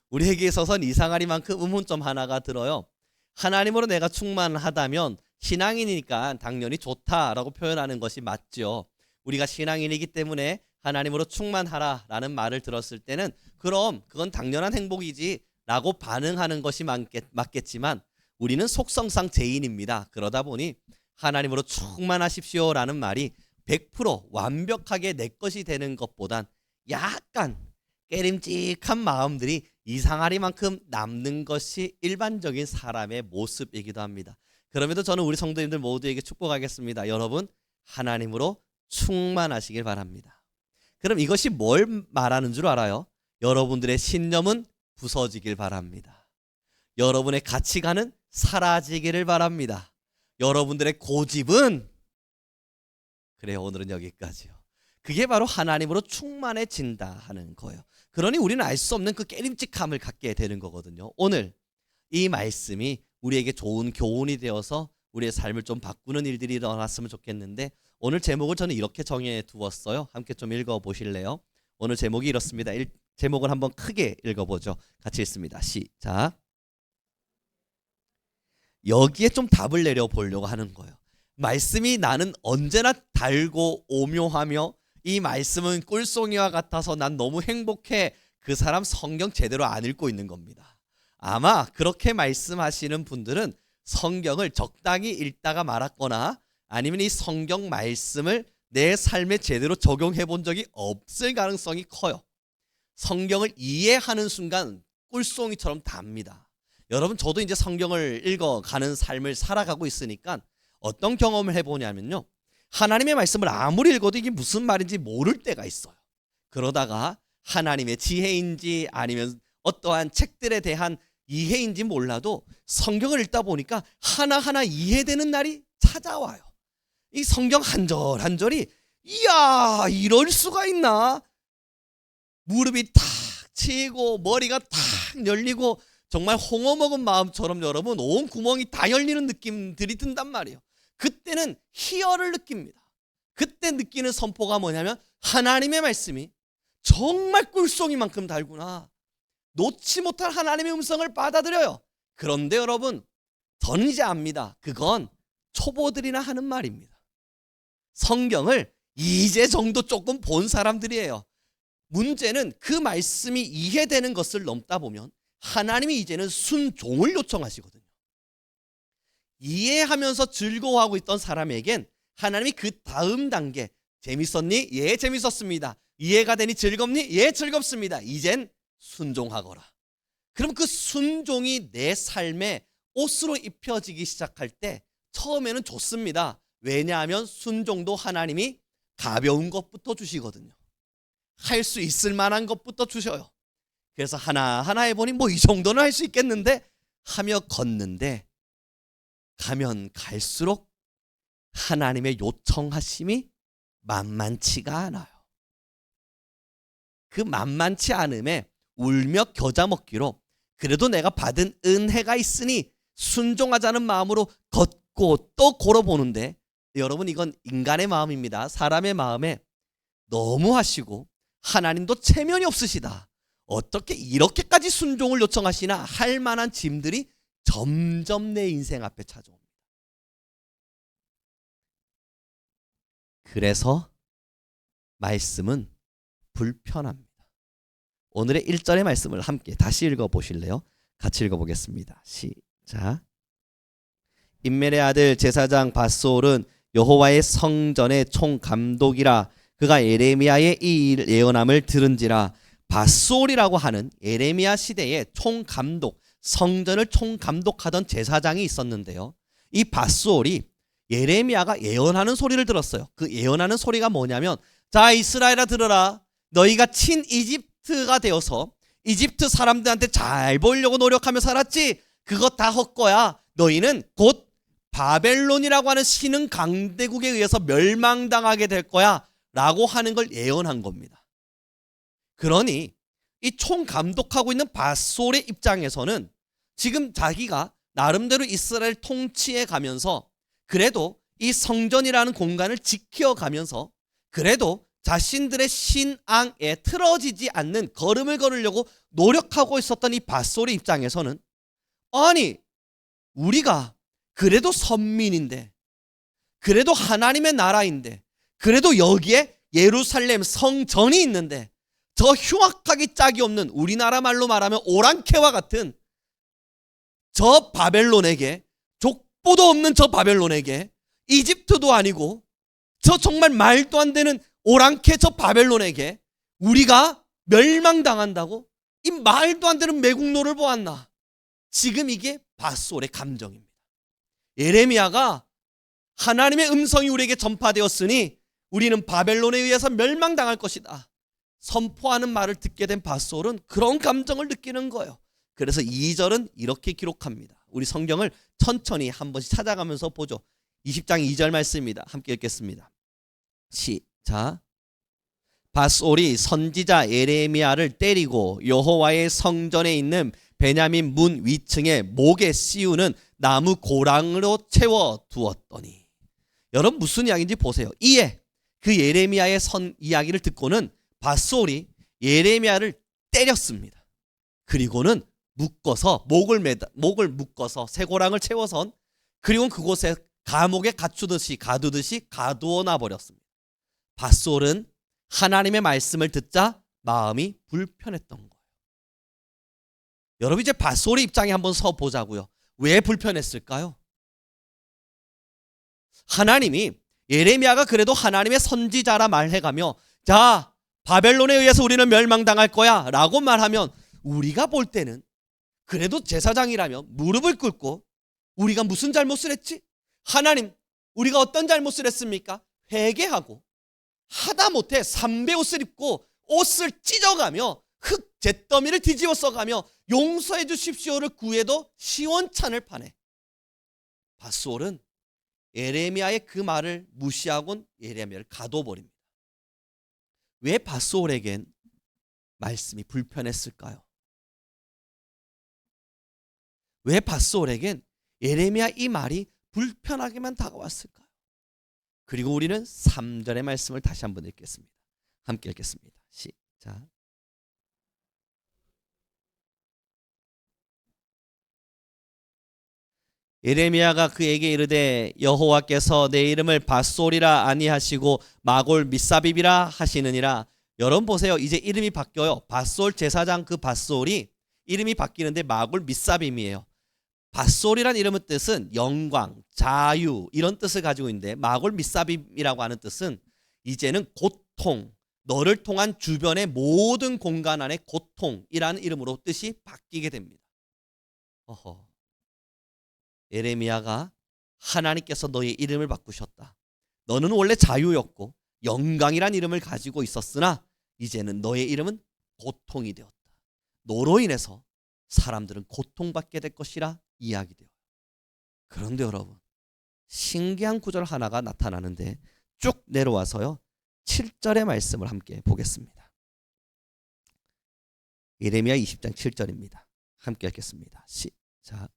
우리에게 있어서는 이상하리만큼 의문점 하나가 들어요. 하나님으로 내가 충만하다면 신앙인이니까 당연히 좋다라고 표현하는 것이 맞죠. 우리가 신앙인이기 때문에 하나님으로 충만하라라는 말을 들었을 때는 그럼 그건 당연한 행복이지 라고 반응하는 것이 맞겠지만 우리는 속성상 죄인입니다. 그러다 보니 하나님으로 충만하십시오라는 말이 100% 완벽하게 내 것이 되는 것보단 약간 깨림직한 마음들이 이상하리만큼 남는 것이 일반적인 사람의 모습이기도 합니다. 그럼에도 저는 우리 성도님들 모두에게 축복하겠습니다. 여러분 하나님으로 충만하시길 바랍니다. 그럼 이것이 뭘 말하는 줄 알아요? 여러분들의 신념은 부서지길 바랍니다. 여러분의 가치관은 사라지기를 바랍니다. 여러분들의 고집은 그래요. 오늘은 여기까지요. 그게 바로 하나님으로 충만해진다 하는 거예요. 그러니 우리는 알 수 없는 그 깨림직함을 갖게 되는 거거든요. 오늘 이 말씀이 우리에게 좋은 교훈이 되어서 우리의 삶을 좀 바꾸는 일들이 일어났으면 좋겠는데 오늘 제목을 저는 이렇게 정해 두었어요. 함께 좀 읽어보실래요? 오늘 제목이 이렇습니다. 제목을 한번 크게 읽어보죠. 같이 읽습니다. 시작. 여기에 좀 답을 내려보려고 하는 거예요. 말씀이 나는 언제나 달고 오묘하며 이 말씀은 꿀송이와 같아서 난 너무 행복해. 그 사람 성경 제대로 안 읽고 있는 겁니다. 아마 그렇게 말씀하시는 분들은 성경을 적당히 읽다가 말았거나 아니면 이 성경 말씀을 내 삶에 제대로 적용해 본 적이 없을 가능성이 커요. 성경을 이해하는 순간 꿀송이처럼 답니다. 여러분 저도 이제 성경을 읽어가는 삶을 살아가고 있으니까 어떤 경험을 해보냐면요. 하나님의 말씀을 아무리 읽어도 이게 무슨 말인지 모를 때가 있어요. 그러다가 하나님의 지혜인지 아니면 어떠한 책들에 대한 이해인지 몰라도 성경을 읽다 보니까 하나하나 이해되는 날이 찾아와요. 이 성경 한 절 한 절이 이야 이럴 수가 있나? 무릎이 탁 치이고 머리가 탁 열리고 정말 홍어 먹은 마음처럼 여러분 온 구멍이 다 열리는 느낌들이 든단 말이에요. 그때는 희열을 느낍니다. 그때 느끼는 선포가 뭐냐면 하나님의 말씀이 정말 꿀송이만큼 달구나. 놓지 못할 하나님의 음성을 받아들여요. 그런데 여러분 저는 이제 압니다. 그건 초보들이나 하는 말입니다. 성경을 이제 정도 조금 본 사람들이에요. 문제는 그 말씀이 이해되는 것을 넘다 보면 하나님이 이제는 순종을 요청하시거든요. 이해하면서 즐거워하고 있던 사람에겐 하나님이 그 다음 단계 재밌었니? 예 재밌었습니다. 이해가 되니 즐겁니? 예 즐겁습니다. 이젠 순종하거라. 그럼 그 순종이 내 삶의 옷으로 입혀지기 시작할 때 처음에는 좋습니다. 왜냐하면 순종도 하나님이 가벼운 것부터 주시거든요. 할 수 있을 만한 것부터 주셔요. 그래서 하나하나 해보니 뭐 이 정도는 할 수 있겠는데 하며 걷는데 가면 갈수록 하나님의 요청하심이 만만치가 않아요. 그 만만치 않음에 울며 겨자 먹기로 그래도 내가 받은 은혜가 있으니 순종하자는 마음으로 걷고 또 걸어보는데 여러분 이건 인간의 마음입니다. 사람의 마음에 너무 하시고 하나님도 체면이 없으시다. 어떻게 이렇게까지 순종을 요청하시나 할 만한 짐들이 점점 내 인생 앞에 찾아옵니다. 그래서 말씀은 불편합니다. 오늘의 1절의 말씀을 함께 다시 읽어보실래요? 같이 읽어보겠습니다. 시작. 임멜의 아들 제사장 밧솔은 여호와의 성전의 총감독이라. 그가 예레미야의 이 예언함을 들은지라. 밧솔이라고 하는 예레미야 시대의 총감독, 성전을 총감독하던 제사장이 있었는데요. 이 밧솔이 예레미야가 예언하는 소리를 들었어요. 그 예언하는 소리가 뭐냐면 자 이스라엘아 들어라. 너희가 친 이집트가 되어서 이집트 사람들한테 잘 보이려고 노력하며 살았지. 그것 다 헛거야. 너희는 곧 바벨론이라고 하는 신흥 강대국에 의해서 멸망당하게 될 거야 라고 하는 걸 예언한 겁니다. 그러니 이 총감독하고 있는 밧솔의 입장에서는 지금 자기가 나름대로 이스라엘 통치해 가면서 그래도 이 성전이라는 공간을 지켜가면서 그래도 자신들의 신앙에 틀어지지 않는 걸음을 걸으려고 노력하고 있었던 이 밧솔의 입장에서는, 아니 우리가 그래도 선민인데, 그래도 하나님의 나라인데, 그래도 여기에 예루살렘 성전이 있는데, 저 흉악하기 짝이 없는, 우리나라 말로 말하면 오랑캐와 같은 저 바벨론에게, 족보도 없는 저 바벨론에게, 이집트도 아니고 저 정말 말도 안 되는 오랑캐 저 바벨론에게 우리가 멸망당한다고? 이 말도 안 되는 매국노를 보았나? 지금 이게 밧솔의 감정입니다. 예레미야가 하나님의 음성이 우리에게 전파되었으니 우리는 바벨론에 의해서 멸망당할 것이다 선포하는 말을 듣게 된 밧솔은 그런 감정을 느끼는 거예요. 그래서 2절은 이렇게 기록합니다. 우리 성경을 천천히 한 번씩 찾아가면서 보죠. 20장 2절 말씀입니다. 함께 읽겠습니다. 시작. 밧솔이 선지자 예레미야를 때리고 여호와의 성전에 있는 베냐민 문 위층에 목에 씌우는 나무 고랑으로 채워 두었더니. 여러분 무슨 이야기인지 보세요. 이에 그 예레미야의 이야기를 듣고는 밧솔이 예레미야를 때렸습니다. 그리고는 묶어서 목을 묶어서 쇠고랑을 채워선, 그리고 그곳에 감옥에 가두듯이 가두어 놔 버렸습니다. 밧솔은 하나님의 말씀을 듣자 마음이 불편했던 거예요. 여러분 이제 밧솔의 입장에 한번 서 보자고요. 왜 불편했을까요? 하나님이 예레미야가 그래도 하나님의 선지자라 말해가며, 자 바벨론에 의해서 우리는 멸망당할 거야 라고 말하면, 우리가 볼 때는 그래도 제사장이라면 무릎을 꿇고, 우리가 무슨 잘못을 했지? 하나님 우리가 어떤 잘못을 했습니까? 회개하고, 하다못해 삼배 옷을 입고 옷을 찢어가며 흙 잿더미를 뒤집어 써가며 용서해 주십시오를 구해도 시원찮을 판에 밧솔은 예레미야의 그 말을 무시하곤 예레미야를 가둬버립니다. 왜 밧솔에겐 말씀이 불편했을까요? 왜 밧솔에겐 예레미야 이 말이 불편하게만 다가왔을까요? 그리고 우리는 3절의 말씀을 다시 한번 읽겠습니다. 함께 읽겠습니다. 시작. 예레미야가 그에게 이르되 여호와께서 내 이름을 밧솔이라 아니하시고 마골 미사빕이라 하시느니라. 여러분 보세요. 이제 이름이 바뀌어요. 밧솔 제사장 그 밧솔이 이름이 바뀌는데 마골 미사빕이에요. 밧솔이란 이름의 뜻은 영광, 자유 이런 뜻을 가지고 있는데, 마골 미사빕이라고 하는 뜻은 이제는 고통, 너를 통한 주변의 모든 공간 안에 고통이라는 이름으로 뜻이 바뀌게 됩니다. 예레미야가 하나님께서 너의 이름을 바꾸셨다. 너는 원래 자유였고 영광이란 이름을 가지고 있었으나 이제는 너의 이름은 고통이 되었다. 너로 인해서 사람들은 고통받게 될 것이라 이야기돼요. 그런데 여러분 신기한 구절 하나가 나타나는데, 쭉 내려와서요 7절의 말씀을 함께 보겠습니다. 예레미야 20장 7절입니다. 함께 읽겠습니다. 시작.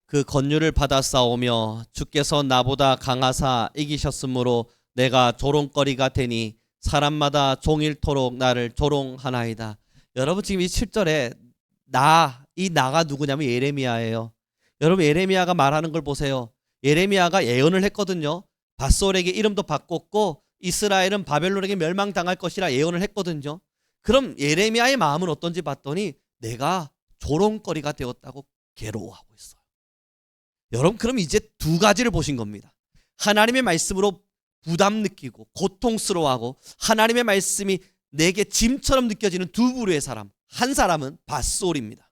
그 권유를 받아싸오며 주께서 나보다 강하사 이기셨으므로 내가 조롱거리가 되니 사람마다 종일토록 나를 조롱하나이다. 여러분 지금 이 7절에 이 나가 누구냐면 예레미야예요. 여러분 예레미야가 말하는 걸 보세요. 예레미야가 예언을 했거든요. 밧솔에게 이름도 바꿨고 이스라엘은 바벨론에게 멸망당할 것이라 예언을 했거든요. 그럼 예레미야의 마음은 어떤지 봤더니 내가 조롱거리가 되었다고 괴로워하고 있어요. 여러분 그럼 이제 두 가지를 보신 겁니다. 하나님의 말씀으로 부담 느끼고 고통스러워하고 하나님의 말씀이 내게 짐처럼 느껴지는 두 부류의 사람. 한 사람은 밧솔입니다.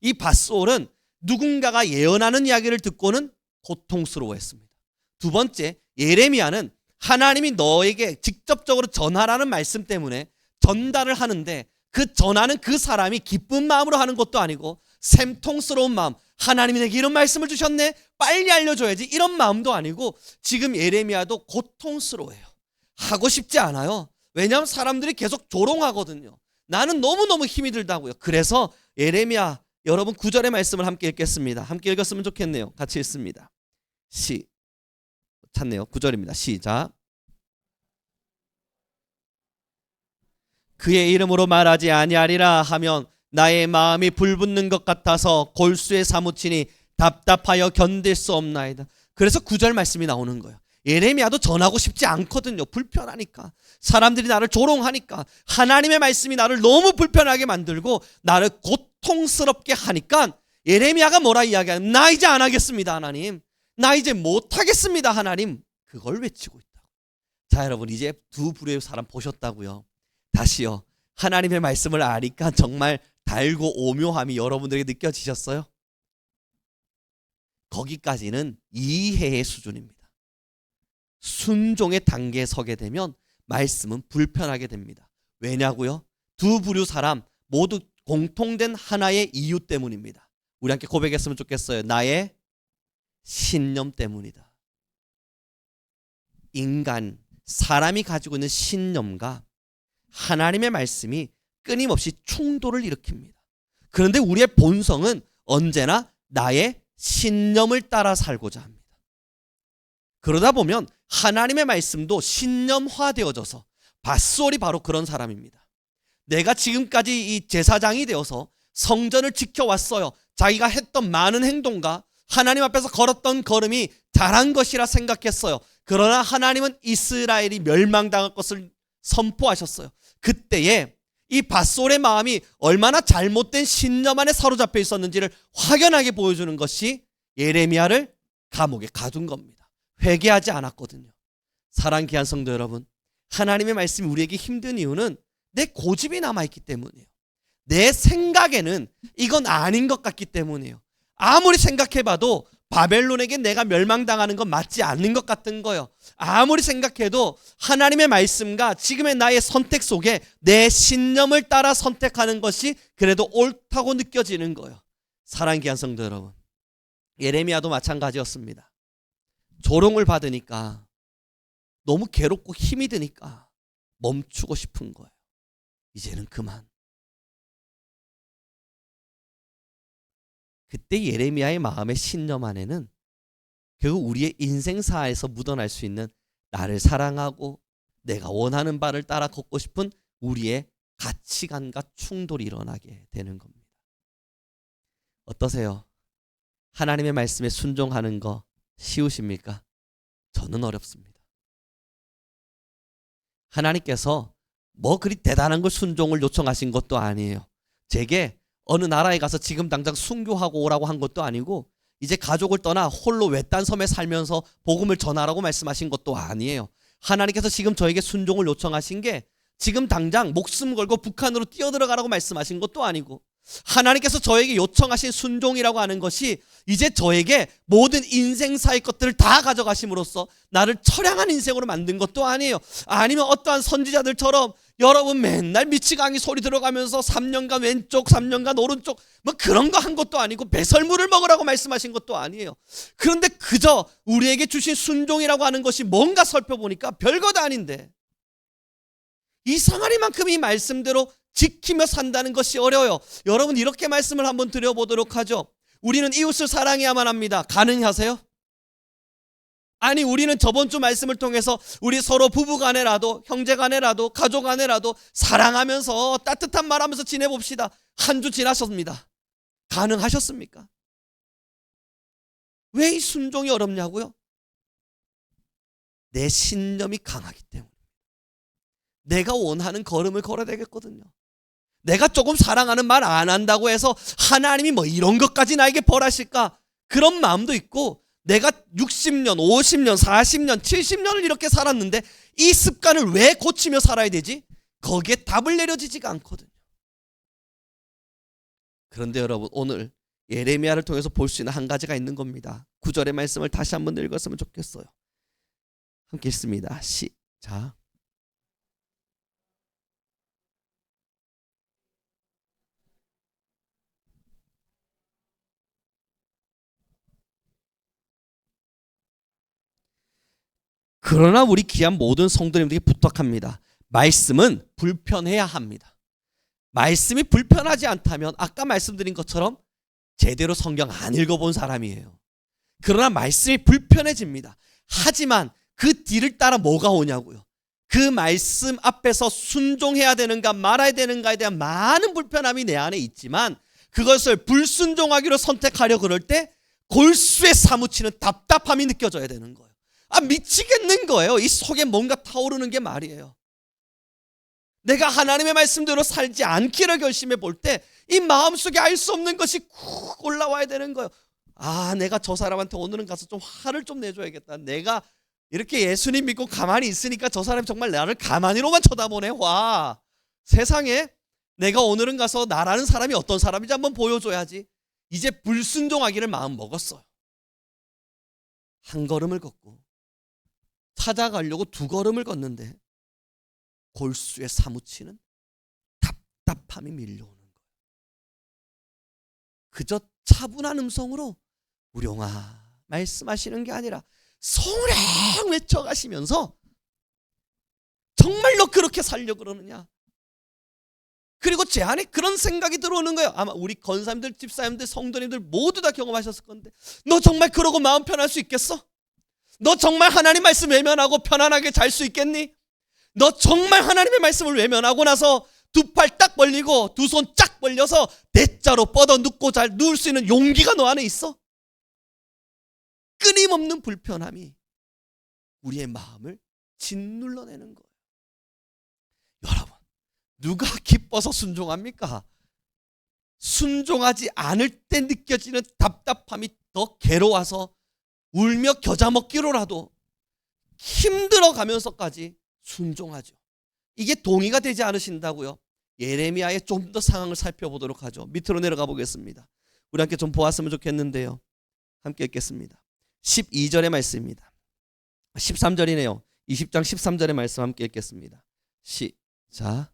이 밧솔은 누군가가 예언하는 이야기를 듣고는 고통스러워했습니다. 두 번째, 예레미야는 하나님이 너에게 직접적으로 전하라는 말씀 때문에 전달을 하는데, 그 전하는 그 사람이 기쁜 마음으로 하는 것도 아니고 샘통스러운 마음, 하나님이 내게 이런 말씀을 주셨네 빨리 알려줘야지 이런 마음도 아니고, 지금 예레미야도 고통스러워해요. 하고 싶지 않아요. 왜냐하면 사람들이 계속 조롱하거든요. 나는 너무너무 힘이 들다고요. 그래서 예레미야 여러분 9절의 말씀을 함께 읽겠습니다. 함께 읽었으면 좋겠네요. 같이 읽습니다. 찾네요. 9절입니다. 시작. 그의 이름으로 말하지 아니하리라 하면 나의 마음이 불붙는 것 같아서 골수에 사무치니 답답하여 견딜 수 없나이다. 그래서 9절 말씀이 나오는 거예요. 예레미야도 전하고 싶지 않거든요. 불편하니까. 사람들이 나를 조롱하니까. 하나님의 말씀이 나를 너무 불편하게 만들고 나를 고통스럽게 하니까 예레미야가 뭐라 이야기하냐면 나 이제 안 하겠습니다 하나님. 나 이제 못하겠습니다 하나님. 그걸 외치고 있다고. 자 여러분, 이제 두 부류의 사람 보셨다고요. 다시요. 하나님의 말씀을 아니까 정말 달고 오묘함이 여러분들에게 느껴지셨어요? 거기까지는 이해의 수준입니다. 순종의 단계에 서게 되면 말씀은 불편하게 됩니다. 왜냐고요? 두 부류 사람 모두 공통된 하나의 이유 때문입니다. 우리 함께 고백했으면 좋겠어요. 나의 신념 때문이다. 인간, 사람이 가지고 있는 신념과 하나님의 말씀이 끊임없이 충돌을 일으킵니다. 그런데 우리의 본성은 언제나 나의 신념을 따라 살고자 합니다. 그러다 보면 하나님의 말씀도 신념화되어져서 밧솔이 바로 그런 사람입니다. 내가 지금까지 이 제사장이 되어서 성전을 지켜왔어요. 자기가 했던 많은 행동과 하나님 앞에서 걸었던 걸음이 잘한 것이라 생각했어요. 그러나 하나님은 이스라엘이 멸망당할 것을 선포하셨어요. 그때에 이 밧솔의 마음이 얼마나 잘못된 신념 안에 사로잡혀 있었는지를 확연하게 보여주는 것이 예레미야를 감옥에 가둔 겁니다. 회개하지 않았거든요. 사랑하는 귀한 성도 여러분, 하나님의 말씀이 우리에게 힘든 이유는 내 고집이 남아있기 때문이에요. 내 생각에는 이건 아닌 것 같기 때문이에요. 아무리 생각해봐도 바벨론에게 내가 멸망당하는 건 맞지 않는 것 같은 거예요. 아무리 생각해도 하나님의 말씀과 지금의 나의 선택 속에 내 신념을 따라 선택하는 것이 그래도 옳다고 느껴지는 거예요. 사랑하는 귀한 성도 여러분, 예레미야도 마찬가지였습니다. 조롱을 받으니까 너무 괴롭고 힘이 드니까 멈추고 싶은 거예요. 이제는 그만. 그때 예레미야의 마음의 신념 안에는 결국 우리의 인생사에서 묻어날 수 있는 나를 사랑하고 내가 원하는 바를 따라 걷고 싶은 우리의 가치관과 충돌이 일어나게 되는 겁니다. 어떠세요? 하나님의 말씀에 순종하는 거 쉬우십니까? 저는 어렵습니다. 하나님께서 뭐 그리 대단한 걸 순종을 요청하신 것도 아니에요. 제게 어느 나라에 가서 지금 당장 순교하고 오라고 한 것도 아니고 이제 가족을 떠나 홀로 외딴 섬에 살면서 복음을 전하라고 말씀하신 것도 아니에요. 하나님께서 지금 저에게 순종을 요청하신 게 지금 당장 목숨 걸고 북한으로 뛰어들어가라고 말씀하신 것도 아니고, 하나님께서 저에게 요청하신 순종이라고 하는 것이 이제 저에게 모든 인생사의 것들을 다 가져가심으로써 나를 처량한 인생으로 만든 것도 아니에요. 아니면 어떠한 선지자들처럼 여러분 맨날 미치광이 소리 들어가면서 3년간 왼쪽 3년간 오른쪽 뭐 그런 거 한 것도 아니고 배설물을 먹으라고 말씀하신 것도 아니에요. 그런데 그저 우리에게 주신 순종이라고 하는 것이 뭔가 살펴보니까 별것도 아닌데, 이상하리만큼 이 말씀대로 지키며 산다는 것이 어려워요. 여러분, 이렇게 말씀을 한번 드려보도록 하죠. 우리는 이웃을 사랑해야만 합니다. 가능하세요? 아니, 우리는 저번 주 말씀을 통해서 우리 서로 부부간에라도 형제간에라도 가족간에라도 사랑하면서 따뜻한 말하면서 지내봅시다. 한 주 지나셨습니다. 가능하셨습니까? 왜 이 순종이 어렵냐고요? 내 신념이 강하기 때문에. 내가 원하는 걸음을 걸어야 되겠거든요. 내가 조금 사랑하는 말 안 한다고 해서 하나님이 뭐 이런 것까지 나에게 벌하실까? 그런 마음도 있고, 내가 60년, 50년, 40년, 70년을 이렇게 살았는데 이 습관을 왜 고치며 살아야 되지? 거기에 답을 내려지지가 않거든요. 그런데 여러분, 오늘 예레미야를 통해서 볼 수 있는 한 가지가 있는 겁니다. 9절의 말씀을 다시 한번 읽었으면 좋겠어요. 함께 읽습니다. 시작. 그러나 우리 귀한 모든 성도님들에게 부탁합니다. 말씀은 불편해야 합니다. 말씀이 불편하지 않다면 아까 말씀드린 것처럼 제대로 성경 안 읽어본 사람이에요. 그러나 말씀이 불편해집니다. 하지만 그 뒤를 따라 뭐가 오냐고요. 그 말씀 앞에서 순종해야 되는가 말아야 되는가에 대한 많은 불편함이 내 안에 있지만 그것을 불순종하기로 선택하려 그럴 때 골수에 사무치는 답답함이 느껴져야 되는 거예요. 미치겠는 거예요. 이 속에 뭔가 타오르는 게 말이에요. 내가 하나님의 말씀대로 살지 않기를 결심해 볼 때 이 마음속에 알 수 없는 것이 쿡 올라와야 되는 거예요. 내가 저 사람한테 오늘은 가서 좀 화를 좀 내줘야겠다. 내가 이렇게 예수님 믿고 가만히 있으니까 저 사람이 정말 나를 가만히로만 쳐다보네. 와, 세상에 내가 오늘은 가서 나라는 사람이 어떤 사람인지 한번 보여줘야지. 이제 불순종하기를 마음 먹었어요. 한 걸음을 걷고 찾아가려고 두 걸음을 걷는데 골수에 사무치는 답답함이 밀려오는 거예요. 그저 차분한 음성으로 우룡아 말씀하시는 게 아니라 소량 외쳐가시면서 정말로 그렇게 살려고 그러느냐. 그리고 제 안에 그런 생각이 들어오는 거예요. 아마 우리 권사님들, 집사님들, 성도님들 모두 다 경험하셨을 건데 너 정말 그러고 마음 편할 수 있겠어? 너 정말 하나님 말씀 외면하고 편안하게 잘 수 있겠니? 너 정말 하나님의 말씀을 외면하고 나서 두 팔 딱 벌리고 두 손 쫙 벌려서 대자로 뻗어 눕고 잘 누울 수 있는 용기가 너 안에 있어? 끊임없는 불편함이 우리의 마음을 짓눌러내는 거예요. 여러분, 누가 기뻐서 순종합니까? 순종하지 않을 때 느껴지는 답답함이 더 괴로워서 울며 겨자 먹기로라도 힘들어가면서까지 순종하죠. 이게 동의가 되지 않으신다고요? 예레미야의 좀 더 상황을 살펴보도록 하죠. 밑으로 내려가 보겠습니다. 우리 함께 좀 보았으면 좋겠는데요. 함께 읽겠습니다. 12절의 말씀입니다. 13절이네요. 20장 13절의 말씀 함께 읽겠습니다. 시작.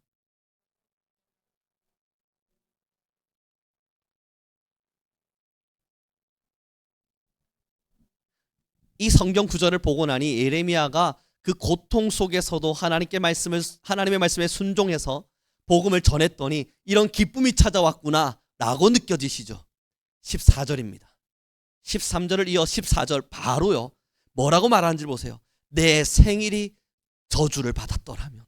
이 성경 구절을 보고 나니 예레미야가 그 고통 속에서도 하나님의 말씀에 순종해서 복음을 전했더니 이런 기쁨이 찾아왔구나 라고 느껴지시죠. 14절입니다. 13절을 이어 14절 바로요. 뭐라고 말하는지 보세요. 내 생일이 저주를 받았더라면,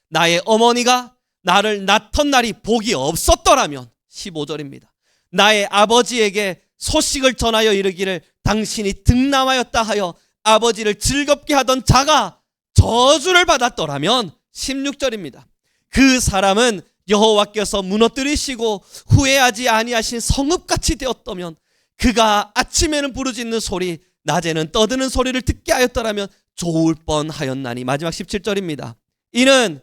나의 어머니가 나를 낳던 날이 복이 없었더라면, 15절입니다. 나의 아버지에게 소식을 전하여 이르기를 당신이 등남하였다 하여 아버지를 즐겁게 하던 자가 저주를 받았더라면, 16절입니다. 그 사람은 여호와께서 무너뜨리시고 후회하지 아니하신 성읍같이 되었다면, 그가 아침에는 부르짖는 소리 낮에는 떠드는 소리를 듣게 하였더라면 좋을 뻔하였나니. 마지막 17절입니다. 이는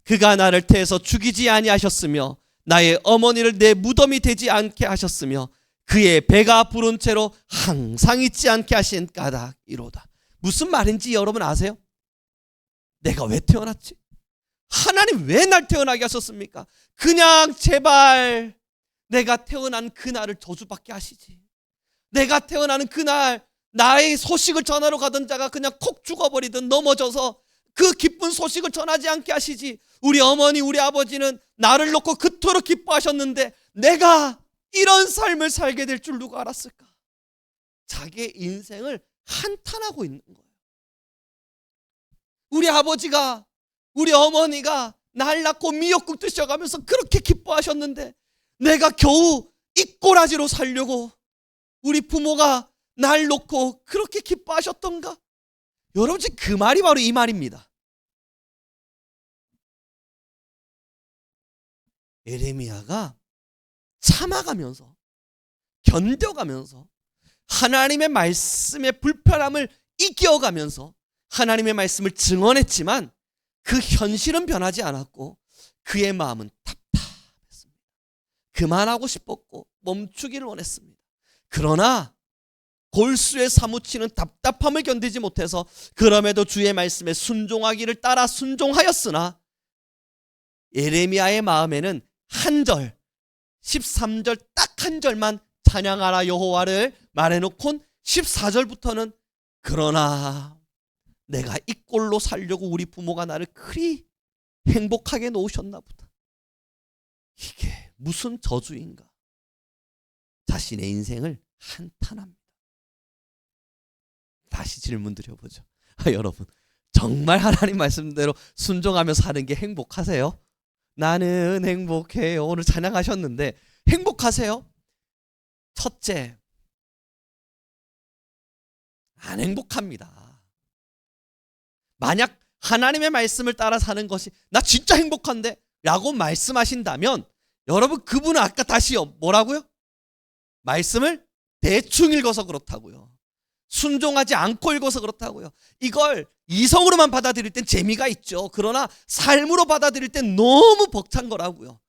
그가 나를 태에서 죽이지 아니하셨으며 나의 어머니를 내 무덤이 되지 않게 하셨으며 그의 배가 부른 채로 항상 잊지 않게 하신 까닭이로다. 무슨 말인지 여러분 아세요? 내가 왜 태어났지? 하나님 왜 날 태어나게 하셨습니까? 그냥 제발 내가 태어난 그날을 저주받게 하시지. 내가 태어나는 그날 나의 소식을 전하러 가던 자가 그냥 콕 죽어버리든 넘어져서 그 기쁜 소식을 전하지 않게 하시지. 우리 어머니 우리 아버지는 나를 놓고 그토록 기뻐하셨는데 내가 이런 삶을 살게 될 줄 누가 알았을까? 자기의 인생을 한탄하고 있는 거예요. 우리 아버지가 우리 어머니가 날 낳고 미역국 드셔가면서 그렇게 기뻐하셨는데 내가 겨우 이 꼬라지로 살려고 우리 부모가 날 놓고 그렇게 기뻐하셨던가? 여러분 지금 그 말이 바로 이 말입니다. 예레미야가 참아가면서 견뎌가면서 하나님의 말씀의 불편함을 이겨가면서 하나님의 말씀을 증언했지만 그 현실은 변하지 않았고 그의 마음은 답답했습니다. 그만하고 싶었고 멈추기를 원했습니다. 그러나 골수에 사무치는 답답함을 견디지 못해서 그럼에도 주의 말씀에 순종하기를 따라 순종하였으나 예레미야의 마음에는 한 절, 13절 딱 한 절만 찬양하라 여호와를 말해놓곤 14절부터는 그러나 내가 이 꼴로 살려고 우리 부모가 나를 그리 행복하게 놓으셨나 보다. 이게 무슨 저주인가? 자신의 인생을 한탄합니다. 다시 질문 드려보죠. 여러분, 정말 하나님 말씀대로 순종하며 사는 게 행복하세요? 나는 행복해요. 오늘 찬양하셨는데 행복하세요? 첫째, 안 행복합니다. 만약 하나님의 말씀을 따라 사는 것이 나 진짜 행복한데 라고 말씀하신다면 여러분, 그분은 아까 다시요 뭐라고요? 말씀을 대충 읽어서 그렇다고요. 순종하지 않고 읽어서 그렇다고요. 이걸 이성으로만 받아들일 땐 재미가 있죠. 그러나 삶으로 받아들일 땐 너무 벅찬 거라고요.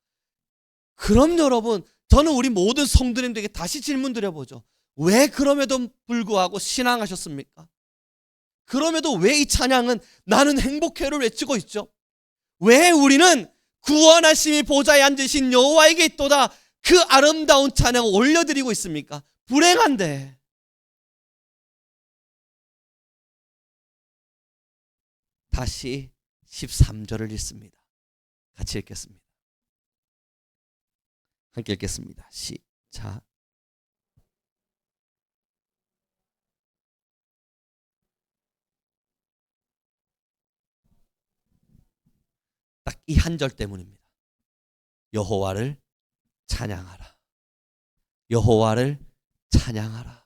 그럼 여러분, 저는 우리 모든 성도님들에게 다시 질문 드려보죠. 왜 그럼에도 불구하고 신앙하셨습니까? 그럼에도 왜 이 찬양은 나는 행복해를 외치고 있죠? 왜 우리는 구원하심이 보좌에 앉으신 여호와에게 있도다 그 아름다운 찬양을 올려드리고 있습니까? 불행한데. 다시 13절을 읽습니다. 같이 읽겠습니다. 함께 읽겠습니다. 시작. 딱 이 한 절 때문입니다. 여호와를 찬양하라. 여호와를 찬양하라.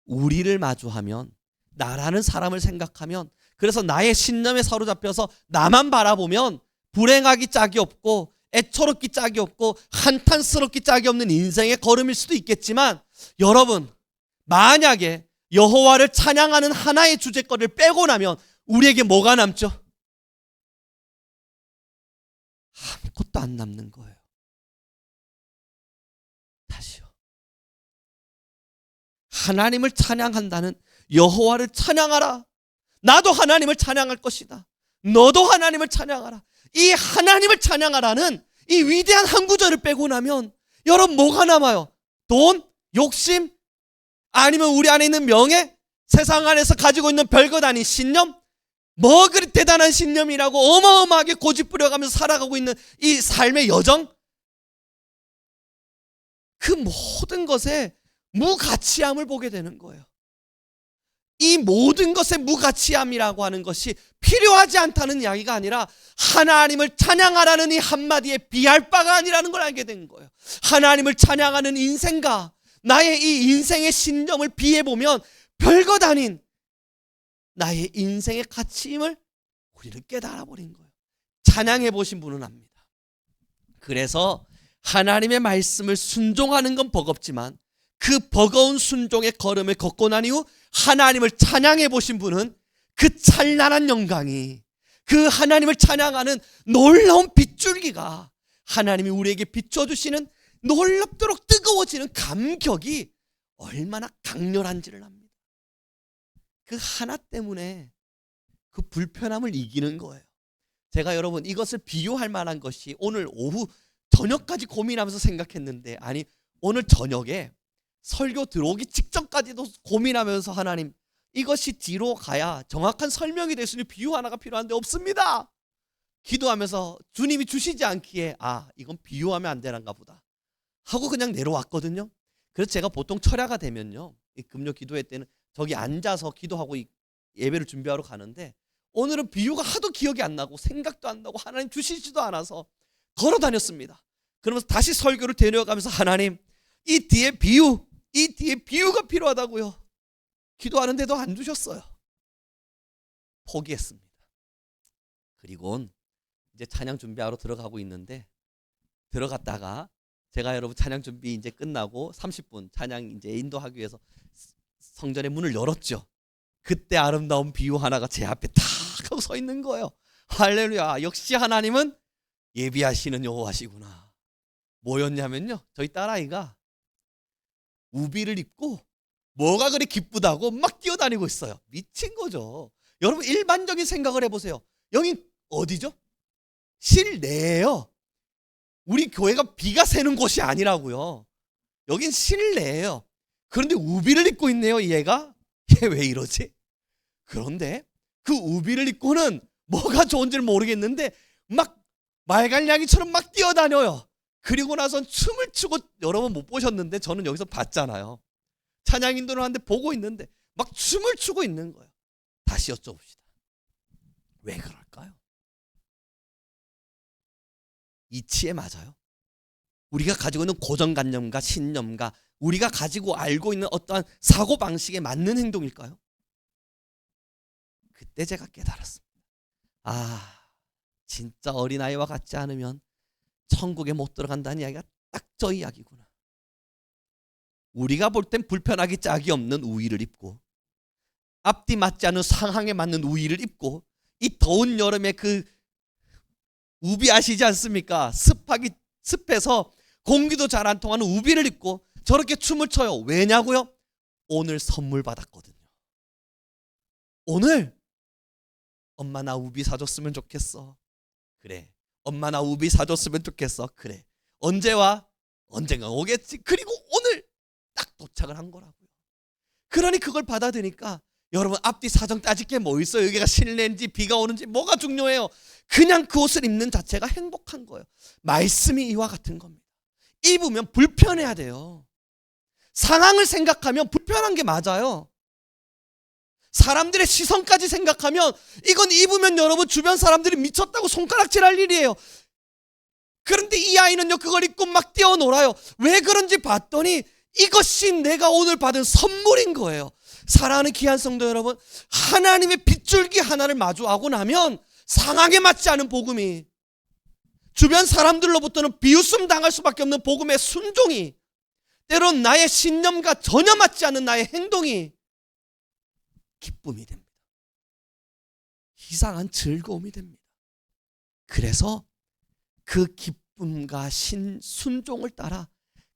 우리를 마주하면, 나라는 사람을 생각하면, 그래서 나의 신념에 사로잡혀서 나만 바라보면 불행하기 짝이 없고 애처롭기 짝이 없고 한탄스럽기 짝이 없는 인생의 걸음일 수도 있겠지만, 여러분, 만약에 여호와를 찬양하는 하나의 주제거리를 빼고 나면 우리에게 뭐가 남죠? 아무것도 안 남는 거예요. 다시요. 하나님을 찬양한다는, 여호와를 찬양하라. 나도 하나님을 찬양할 것이다. 너도 하나님을 찬양하라. 이 하나님을 찬양하라는 이 위대한 한 구절을 빼고 나면 여러분 뭐가 남아요? 돈? 욕심? 아니면 우리 안에 있는 명예? 세상 안에서 가지고 있는 별것 아닌 신념? 뭐 그리 대단한 신념이라고 어마어마하게 고집부려가면서 살아가고 있는 이 삶의 여정? 그 모든 것에 무가치함을 보게 되는 거예요. 이 모든 것의 무가치함이라고 하는 것이 필요하지 않다는 이야기가 아니라 하나님을 찬양하라는 이 한마디에 비할 바가 아니라는 걸 알게 된 거예요. 하나님을 찬양하는 인생과 나의 이 인생의 신념을 비해보면 별것 아닌 나의 인생의 가치임을 우리는 깨달아버린 거예요. 찬양해 보신 분은 압니다. 그래서 하나님의 말씀을 순종하는 건 버겁지만 그 버거운 순종의 걸음을 걷고 난 이후 하나님을 찬양해 보신 분은 그 찬란한 영광이, 그 하나님을 찬양하는 놀라운 빗줄기가, 하나님이 우리에게 비춰주시는 놀랍도록 뜨거워지는 감격이 얼마나 강렬한지를 압니다. 그 하나 때문에 그 불편함을 이기는 거예요. 제가 여러분 이것을 비유할 만한 것이 오늘 오후 저녁까지 고민하면서 생각했는데, 아니 오늘 저녁에 설교 들어오기 직전까지도 고민하면서 하나님, 이것이 뒤로 가야 정확한 설명이 될 수 있는 비유 하나가 필요한데 없습니다. 기도하면서 주님이 주시지 않기에 이건 비유하면 안 되는가 보다 하고 그냥 내려왔거든요. 그래서 제가 보통 철야가 되면요, 이 금요 기도회 때는 저기 앉아서 기도하고 예배를 준비하러 가는데, 오늘은 비유가 하도 기억이 안 나고 생각도 안 나고 하나님 주시지도 않아서 걸어 다녔습니다. 그러면서 다시 설교를 되뇌어가면서 하나님, 이 뒤에 비유가 필요하다고요. 기도하는데도 안 주셨어요. 포기했습니다. 그리고 이제 찬양 준비하러 들어가고 있는데, 들어갔다가 제가 여러분 찬양 준비 이제 끝나고 30분 찬양 이제 인도하기 위해서 성전의 문을 열었죠. 그때 아름다운 비유 하나가 제 앞에 탁 하고 서 있는 거예요. 할렐루야. 역시 하나님은 예비하시는 여호와시구나. 뭐였냐면요, 저희 딸아이가 우비를 입고 뭐가 그리 기쁘다고 막 뛰어다니고 있어요. 미친 거죠. 여러분 일반적인 생각을 해보세요. 여긴 어디죠? 실내예요. 우리 교회가 비가 새는 곳이 아니라고요. 여긴 실내예요. 그런데 우비를 입고 있네요. 얘가 얘 왜 이러지? 그런데 그 우비를 입고는 뭐가 좋은지를 모르겠는데 막 말갈량이처럼 막 뛰어다녀요. 그리고 나선 춤을 추고, 여러분 못 보셨는데 저는 여기서 봤잖아요. 찬양 인도를 하는데 보고 있는데 막 춤을 추고 있는 거예요. 다시 여쭤봅시다. 왜 그럴까요? 이치에 맞아요? 우리가 가지고 있는 고정관념과 신념과 우리가 가지고 알고 있는 어떠한 사고방식에 맞는 행동일까요? 그때 제가 깨달았습니다. 진짜 어린아이와 같지 않으면 천국에 못 들어간다는 이야기가 딱 저 이야기구나. 우리가 볼 땐 불편하기 짝이 없는 우의를 입고 앞뒤 맞지 않은 상황에 맞는 우의를 입고 이 더운 여름에 그 우비 아시지 않습니까? 습해서 공기도 잘 안 통하는 우비를 입고 저렇게 춤을 춰요. 왜냐고요? 오늘 선물 받았거든요. 오늘 엄마 나 우비 사줬으면 좋겠어. 그래. 엄마 나 우비 사줬으면 좋겠어. 그래. 언제 와? 언젠가 오겠지. 그리고 오늘 딱 도착을 한 거라고요. 그러니 그걸 받아들이니까 여러분 앞뒤 사정 따질 게 뭐 있어요? 여기가 실내인지 비가 오는지 뭐가 중요해요? 그냥 그 옷을 입는 자체가 행복한 거예요. 말씀이 이와 같은 겁니다. 입으면 불편해야 돼요. 상황을 생각하면 불편한 게 맞아요. 사람들의 시선까지 생각하면 이건 입으면 여러분 주변 사람들이 미쳤다고 손가락질할 일이에요. 그런데 이 아이는요 그걸 입고 막 뛰어놀아요. 왜 그런지 봤더니 이것이 내가 오늘 받은 선물인 거예요. 사랑하는 귀한 성도 여러분, 하나님의 빗줄기 하나를 마주하고 나면 상황에 맞지 않은 복음이, 주변 사람들로부터는 비웃음 당할 수밖에 없는 복음의 순종이, 때론 나의 신념과 전혀 맞지 않는 나의 행동이 기쁨이 됩니다. 이상한 즐거움이 됩니다. 그래서 그 기쁨과 순종을 따라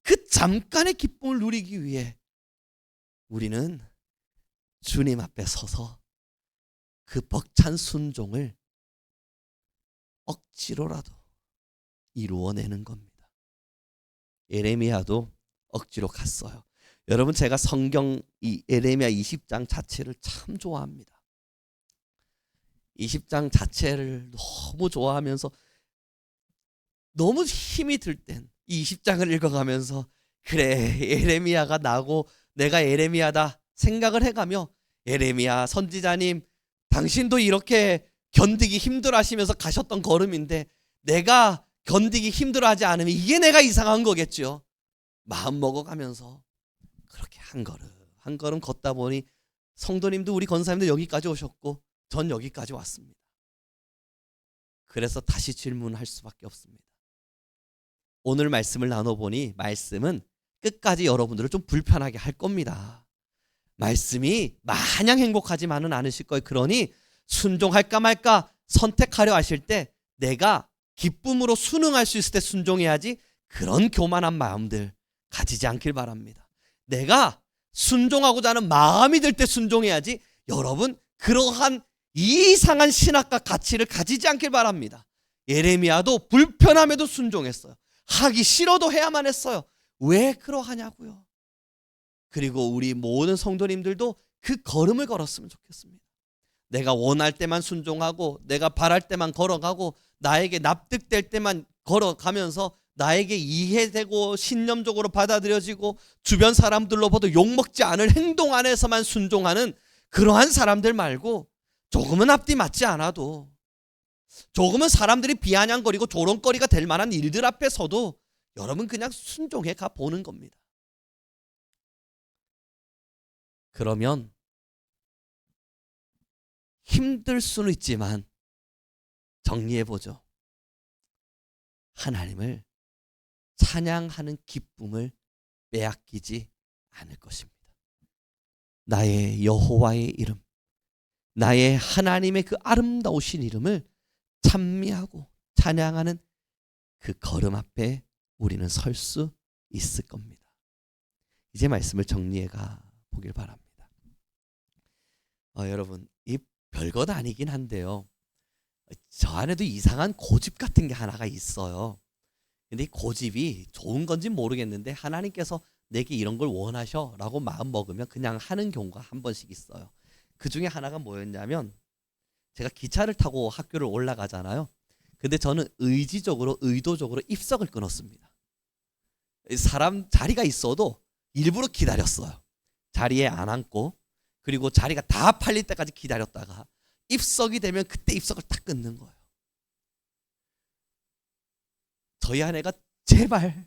그 잠깐의 기쁨을 누리기 위해 우리는 주님 앞에 서서 그 벅찬 순종을 억지로라도 이루어내는 겁니다. 예레미야도 억지로 갔어요. 여러분 제가 성경 이 예레미야 20장 자체를 참 좋아합니다. 20장 자체를 너무 좋아하면서 너무 힘이 들 땐 이 20장을 읽어가면서 그래 예레미야가 나고 내가 예레미야다 생각을 해가며, 예레미야 선지자님 당신도 이렇게 견디기 힘들어 하시면서 가셨던 걸음인데 내가 견디기 힘들어 하지 않으면 이게 내가 이상한 거겠죠. 마음 먹어가면서 그렇게 한 걸음 걷다 보니 성도님도 우리 권사님도 여기까지 오셨고 전 여기까지 왔습니다. 그래서 다시 질문할 수밖에 없습니다. 오늘 말씀을 나눠보니 말씀은 끝까지 여러분들을 좀 불편하게 할 겁니다. 말씀이 마냥 행복하지만은 않으실 거예요. 그러니 순종할까 말까 선택하려 하실 때 내가 기쁨으로 순응할 수 있을 때 순종해야지, 그런 교만한 마음들 가지지 않길 바랍니다. 내가 순종하고자 하는 마음이 들 때 순종해야지, 여러분 그러한 이상한 신학과 가치를 가지지 않길 바랍니다. 예레미야도 불편함에도 순종했어요. 하기 싫어도 해야만 했어요. 왜 그러하냐고요. 그리고 우리 모든 성도님들도 그 걸음을 걸었으면 좋겠습니다. 내가 원할 때만 순종하고 내가 바랄 때만 걸어가고 나에게 납득될 때만 걸어가면서 나에게 이해되고 신념적으로 받아들여지고 주변 사람들로부터 욕먹지 않을 행동 안에서만 순종하는 그러한 사람들 말고, 조금은 앞뒤 맞지 않아도 조금은 사람들이 비아냥거리고 조롱거리가 될 만한 일들 앞에서도 여러분 그냥 순종해 가 보는 겁니다. 그러면 힘들 수는 있지만 정리해보죠. 하나님을 찬양하는 기쁨을 빼앗기지 않을 것입니다. 나의 여호와의 이름, 나의 하나님의 그 아름다우신 이름을 찬미하고 찬양하는 그 걸음 앞에 우리는 설 수 있을 겁니다. 이제 말씀을 정리해 가 보길 바랍니다. 여러분 이 별것 아니긴 한데요, 저 안에도 이상한 고집 같은 게 하나가 있어요. 근데 이 고집이 좋은 건지 모르겠는데 하나님께서 내게 이런 걸 원하셔 라고 마음 먹으면 그냥 하는 경우가 한 번씩 있어요. 그 중에 하나가 뭐였냐면, 제가 기차를 타고 학교를 올라가잖아요. 근데 저는 의도적으로 입석을 끊었습니다. 사람 자리가 있어도 일부러 기다렸어요. 자리에 안 앉고 그리고 자리가 다 팔릴 때까지 기다렸다가 입석이 되면 그때 입석을 딱 끊는 거예요. 저희 아내가 제발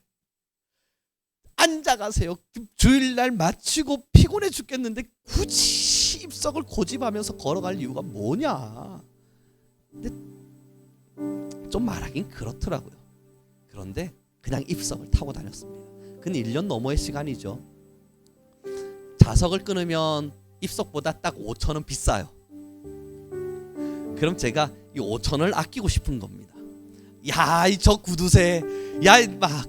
앉아가세요. 주일날 마치고 피곤해 죽겠는데 굳이 입석을 고집하면서 걸어갈 이유가 뭐냐. 근데 좀 말하긴 그렇더라고요. 그런데 그냥 입석을 타고 다녔습니다. 그건 1년 넘어의 시간이죠. 자석을 끊으면 입석보다 딱 5,000원 비싸요. 그럼 제가 이 5,000원을 아끼고 싶은 겁니다. 야, 저 구두쇠, 야,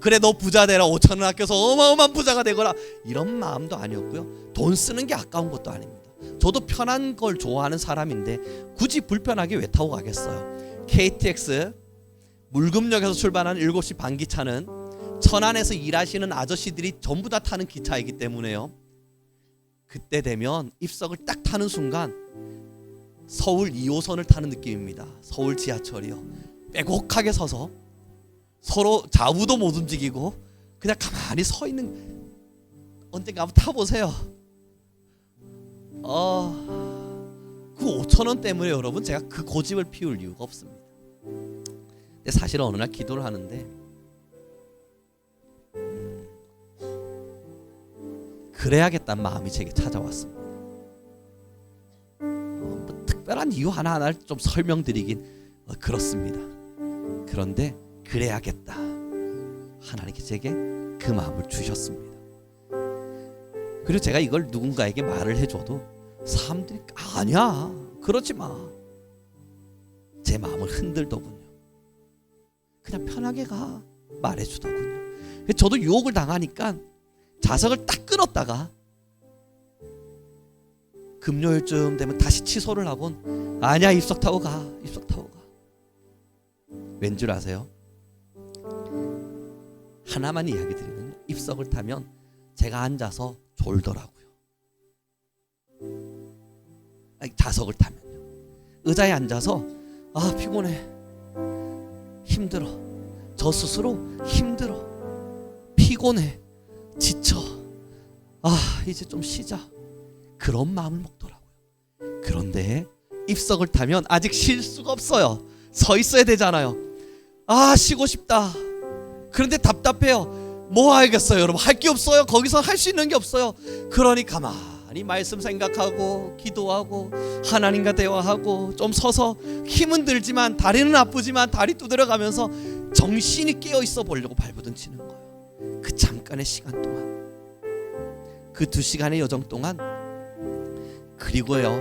그래 너 부자 되라. 5,000원 아껴서 어마어마한 부자가 되거라. 이런 마음도 아니었고요. 돈 쓰는 게 아까운 것도 아닙니다. 저도 편한 걸 좋아하는 사람인데 굳이 불편하게 왜 타고 가겠어요. KTX 물금역에서 출발하는 7시 반 기차는 천안에서 일하시는 아저씨들이 전부 다 타는 기차이기 때문에요. 그때 되면 입석을 딱 타는 순간 서울 2호선을 타는 느낌입니다. 서울 지하철이요. 빼곡하게 서서 서로 좌우도 못 움직이고 그냥 가만히 서 있는, 언젠가 한번 타보세요. 그 5,000원 때문에 여러분 제가 그 고집을 피울 이유가 없습니다. 근데 사실은 어느 날 기도를 하는데 그래야겠다는 마음이 제게 찾아왔습니다. 뭐 특별한 이유 하나하나를 좀 설명드리긴 그렇습니다. 그런데 그래야겠다. 하나님께 제게 그 마음을 주셨습니다. 그리고 제가 이걸 누군가에게 말을 해줘도 사람들이 아니야, 그러지 마, 제 마음을 흔들더군요. 그냥 편하게 가 말해주더군요. 저도 유혹을 당하니까 자석을 딱 끊었다가 금요일쯤 되면 다시 취소를 하곤 아니야, 입석 타고 가, 입석 타고 가. 왠 줄 아세요? 하나만 이야기 드리면 입석을 타면 제가 앉아서 졸더라고요. 자석을 타면요. 의자에 앉아서 피곤해, 힘들어, 저 스스로 힘들어, 피곤해, 지쳐, 이제 좀 쉬자, 그런 마음을 먹더라고요. 그런데 입석을 타면 아직 쉴 수가 없어요. 서 있어야 되잖아요. 쉬고 싶다. 그런데 답답해요. 뭐 하겠어요, 여러분? 할 게 없어요. 거기서 할 수 있는 게 없어요. 그러니 가만히 말씀 생각하고 기도하고 하나님과 대화하고 좀 서서 힘은 들지만 다리는 아프지만 다리 두드려가면서 정신이 깨어 있어 보려고 발버둥 치는 거예요. 그 잠깐의 시간 동안, 그 2시간의 여정 동안. 그리고요,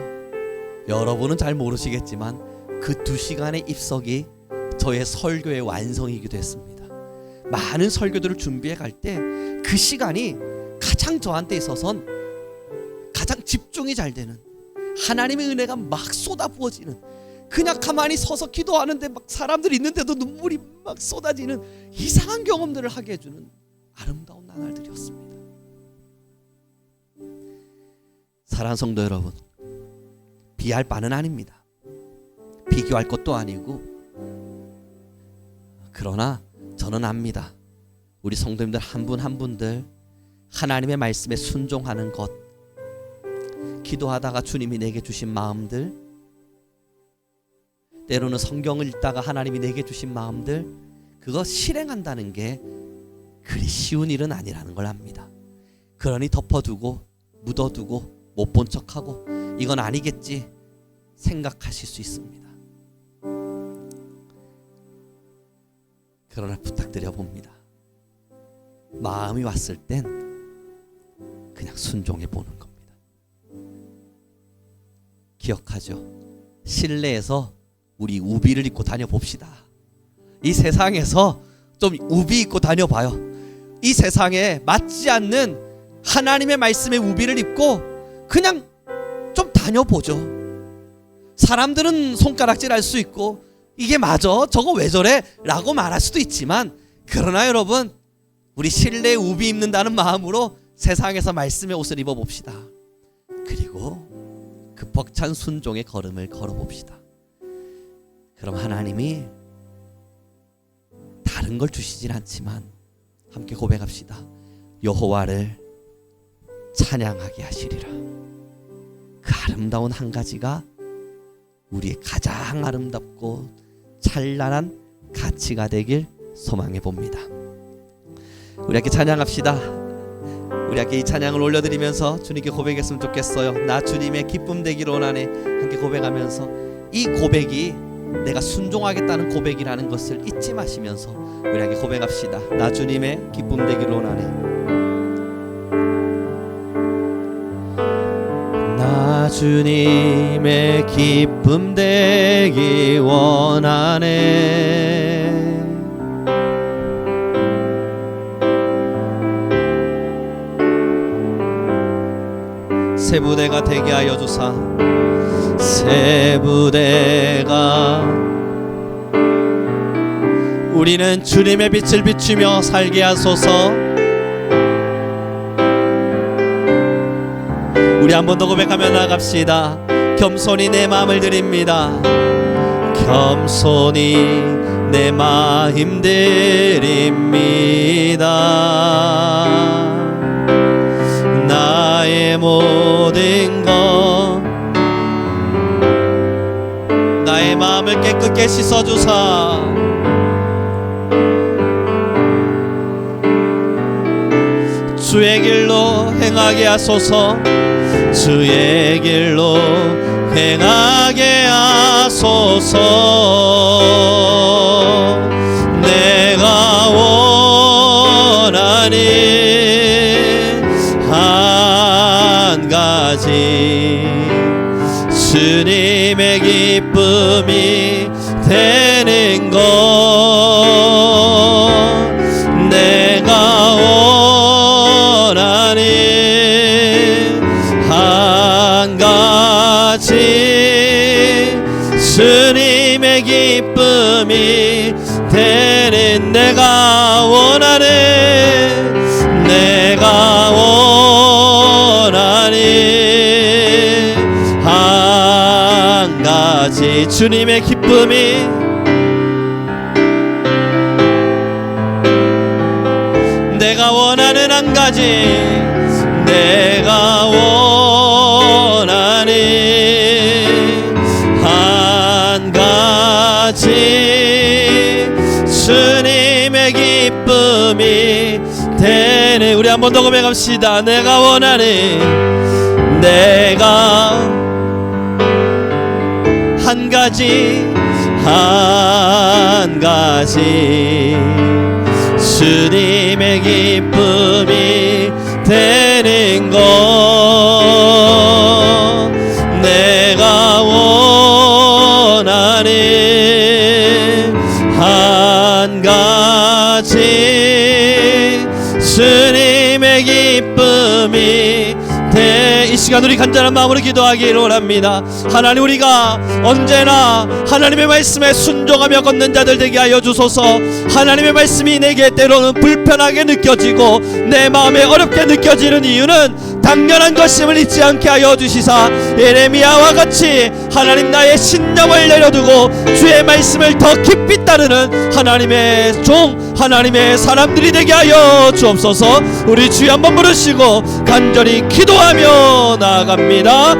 여러분은 잘 모르시겠지만 그 2시간의 입석이 저의 설교의 완성이기도 했습니다. 많은 설교들을 준비해 갈 때 그 시간이 가장 저한테 있어선 가장 집중이 잘 되는, 하나님의 은혜가 막 쏟아 부어지는, 그냥 가만히 서서 기도하는데 막 사람들이 있는데도 눈물이 막 쏟아지는 이상한 경험들을 하게 해주는 아름다운 나날들이었습니다. 사랑하는 성도 여러분, 비할 바는 아닙니다. 비교할 것도 아니고, 그러나 저는 압니다. 우리 성도님들 한 분 한 분들 하나님의 말씀에 순종하는 것, 기도하다가 주님이 내게 주신 마음들, 때로는 성경을 읽다가 하나님이 내게 주신 마음들, 그거 실행한다는 게 그리 쉬운 일은 아니라는 걸 압니다. 그러니 덮어두고 묻어두고 못 본 척하고 이건 아니겠지 생각하실 수 있습니다. 그러나 부탁드려 봅니다. 마음이 왔을 땐 그냥 순종해 보는 겁니다. 기억하죠? 실내에서 우리 우비를 입고 다녀봅시다. 이 세상에서 좀 우비 입고 다녀봐요. 이 세상에 맞지 않는 하나님의 말씀의 우비를 입고 그냥 좀 다녀보죠. 사람들은 손가락질 할 수 있고 이게 맞아? 저거 왜 저래? 라고 말할 수도 있지만, 그러나 여러분, 우리 실내에 우비 입는다는 마음으로 세상에서 말씀의 옷을 입어봅시다. 그리고 그 벅찬 순종의 걸음을 걸어봅시다. 그럼 하나님이 다른 걸 주시진 않지만 함께 고백합시다. 여호와를 찬양하게 하시리라. 아름다운 한 가지가 우리의 가장 아름답고 찬란한 가치가 되길 소망해 봅니다. 우리 함께 찬양합시다. 우리 함께 이 찬양을 올려드리면서 주님께 고백했으면 좋겠어요. 나 주님의 기쁨 되기를 원하네. 함께 고백하면서 이 고백이 내가 순종하겠다는 고백이라는 것을 잊지 마시면서 우리 함께 고백합시다. 나 주님의 기쁨 되기를 원하네. 나 주님의 기쁨 되기 원하네. 새 부대가 되게 하여 주사 새 부대가 우리는 주님의 빛을 비추며 살게 하소서. 우리 한 번 더 고백하며 나갑시다. 겸손히 내 마음을 드립니다. 겸손히 내 마음 드립니다. 나의 모든 것 나의 마음을 깨끗게 씻어주사 주의 길로 행하게 하소서. 주의 길로 행하게 하소서. 내가 원하는 한 가지 주님의 기쁨이 되는 것. 내가 원하는 한 가지 주님의 기쁨이 되는 내가 원하는 한 가지 주님의 기쁨이 내가 원하는 한 가지 내가 원하는 한 가지 주님의 기쁨이 되네. 우리 한 번 더 고백합시다. 내가 원하는 내가 한 가지 주님의 기쁨이 되는 것. 내가 원하는 한 가지 주님의 기쁨이 이 시간 우리 간절한 마음으로 기도하기를 원합니다. 하나님, 우리가 언제나 하나님의 말씀에 순종하며 걷는 자들 되게 하여 주소서. 하나님의 말씀이 내게 때로는 불편하게 느껴지고 내 마음에 어렵게 느껴지는 이유는 당연한 것임을 잊지 않게 하여 주시사 예레미야와 같이 하나님 나의 신념을 내려두고 주의 말씀을 더 깊이 따르는 하나님의 종, 하나님의 사람들이 되게 하여 주옵소서. 우리 주여 한번 부르시고 간절히 기도하며 나아갑니다.